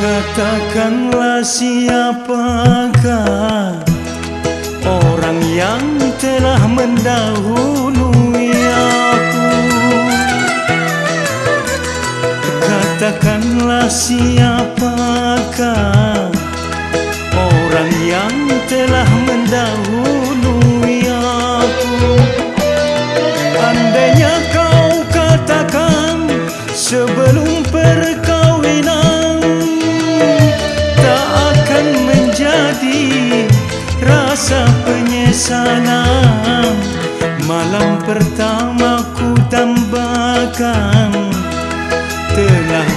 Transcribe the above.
Katakanlah siapakah orang yang telah mendahului aku. Katakanlah siapakah orang yang telah mendahului aku. Andainya kau katakan sebelum perkawinan, tak akan menjadi rasa penyesalan. Malam pertama ku tambahkan telah